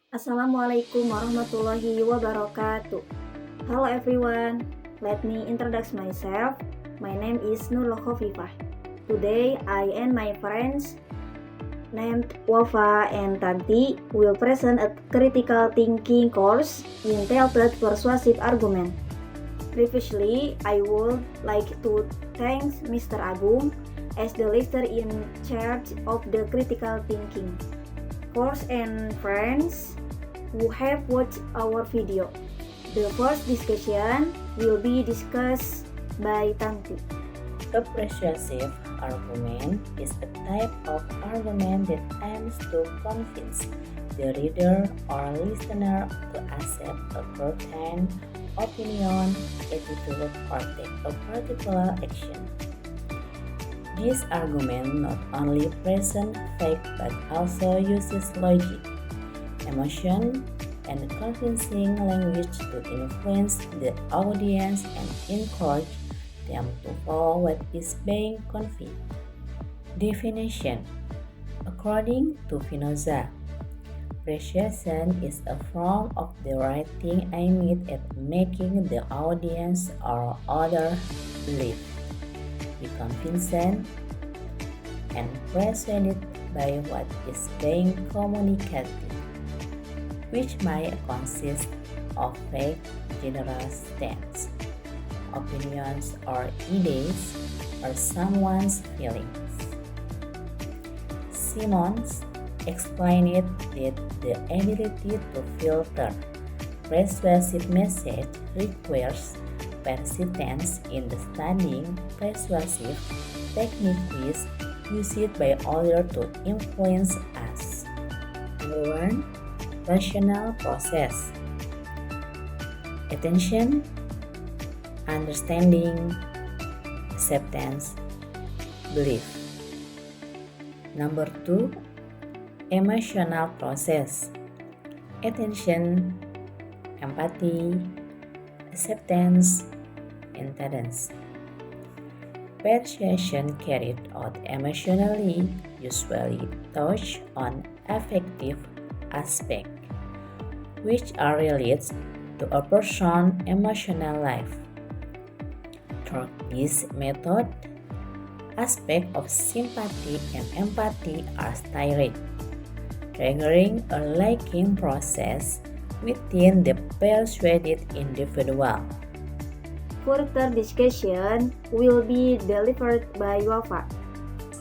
Assalamualaikum warahmatullahi wabarakatuh. Hello everyone, let me introduce myself. My name is Nurul Khofifah. Today I and my friends named Wafa and Tanti will present a critical thinking course entitled Persuasive Argument. Previously, I would like to thank Mr. Agung as the leader in charge of the critical thinking course and friends who have watched our video. The first discussion will be discussed by Tanti. A persuasive argument is a type of argument that aims to convince the reader or listener to accept a certain opinion, attitude, or take a particular action. This argument not only presents fact but also uses logic, emotion, and convincing language to influence the audience and encourage them to follow what is being conveyed. Definition: according to Spinoza, persuasion is a form of the writing aimed at making the audience or other believe, be convinced, and persuaded by what is being communicated, which may consist of vague general statements, opinions, or ideas, or someone's feelings. Simons explained that the ability to filter persuasive message requires persistence in the studying persuasive techniques used by others to influence us. Number 1. Rational process. Attention, understanding, acceptance, belief. Number 2. Emotional process. Attention, empathy, acceptance, and tolerance. Persuasion carried out emotionally usually touch on affective aspects, which are related to a person's emotional life. Through this method, aspects of sympathy and empathy are stirred, triggering a liking process within the persuaded individual. Further discussion will be delivered by Wafa.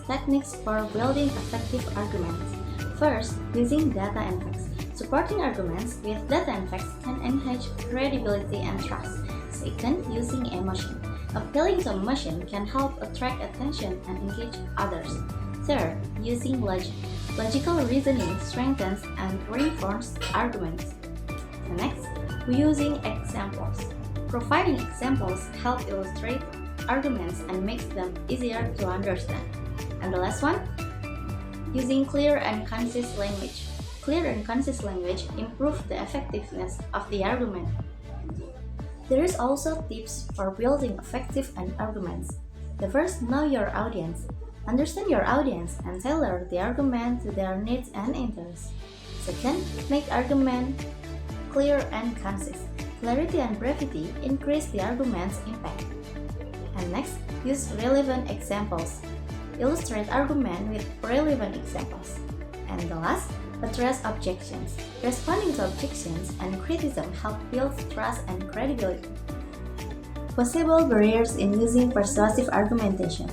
Techniques for building effective arguments. First, using data and facts. Supporting arguments with data and facts can enhance credibility and trust. Second, using emotion. Appealing to emotion can help attract attention and engage others. Third, using logic. Logical reasoning strengthens and reinforces arguments. And next, using examples. Providing examples help illustrate arguments and makes them easier to understand. And the last one, using clear and concise language. Clear and concise language improve the effectiveness of the argument. There is also tips for building effective arguments. The first, know your audience. Understand your audience and tailor the argument to their needs and interests. Second, make argument clear and concise. Clarity and brevity increase the argument's impact. And next, use relevant examples. Illustrate argument with relevant examples. And the last, address objections. Responding to objections and criticism help build trust and credibility. Possible barriers in using persuasive argumentation.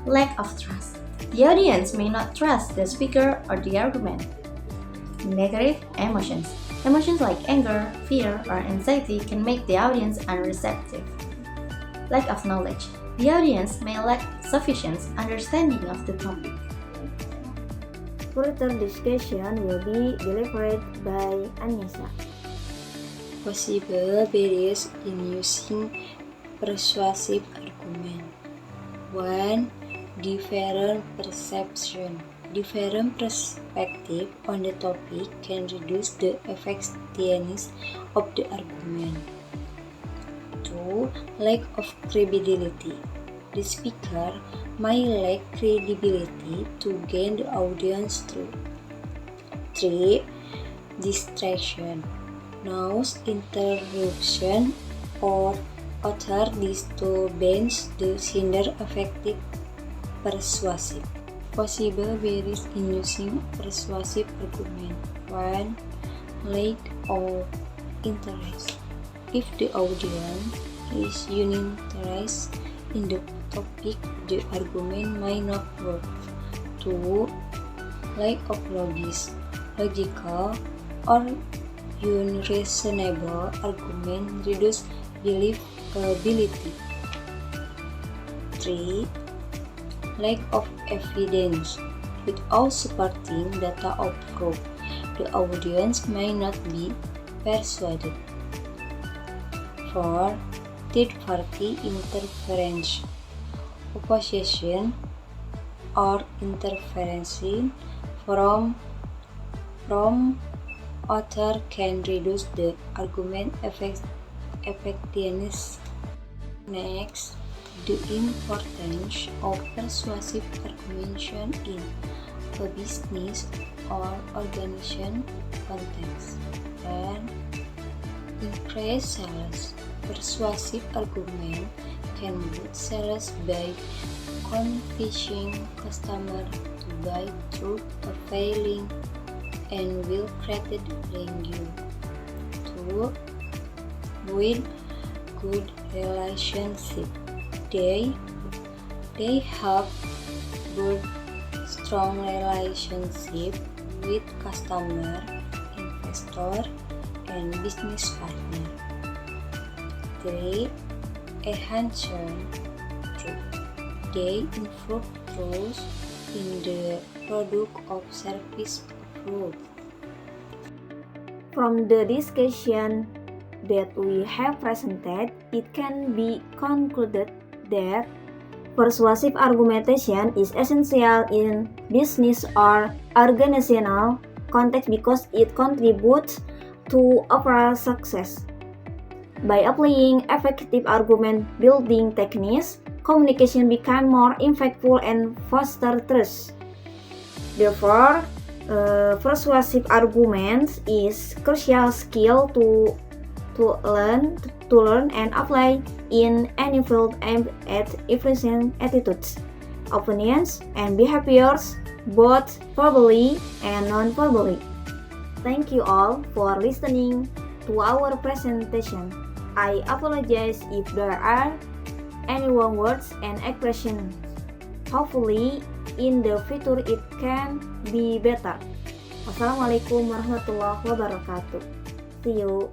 Lack of trust. The audience may not trust the speaker or the argument. Negative emotions. Emotions like anger, fear, or anxiety can make the audience unreceptive. Lack of knowledge. The audience may lack sufficient understanding of the topic. Further discussion will be delivered by Anissa. Possible barriers in using persuasive argument. 1. Different perception. Different perspective on the topic can reduce the effectiveness of the argument. 2. Lack of credibility. The speaker may lack credibility to gain the audience through. 3. distraction, noise interruption, or other disturbance that hinder effective persuasive. Possible barriers in using persuasive argument. 1. Lack of interest. If the audience is uninterested in the topic, the argument might not work. 2. Lack of logical or unreasonable argument reduce believability. 3. Lack of evidence. Without supporting data or proof, the audience may not be persuaded. 4. Third-party interference. Opposition or interference from author can reduce the argument effectiveness. Next, the importance of persuasive argumentation in a business or organization context. And impress sales. Persuasive argument can boost sales by convincing customers to buy through a failing and will create value. 2. Build good relationship. They have build strong relationship with customer, investor, and business partner. 3. Enhancement. They improve trust in the product or service approved. From the discussion that we have presented, it can be concluded that persuasive argumentation is essential in business or organizational context because it contributes to overall success. By applying effective argument building techniques, communication becomes more impactful and foster trust. Therefore, persuasive arguments is crucial skill to learn and apply in any field aimed at influencing attitudes, opinions, and behaviors, both verbally and non-verbally. Thank you all for listening to our presentation. I apologize if there are any wrong words and expressions. Hopefully, in the future it can be better. Wassalamualaikum warahmatullahi wabarakatuh. See you.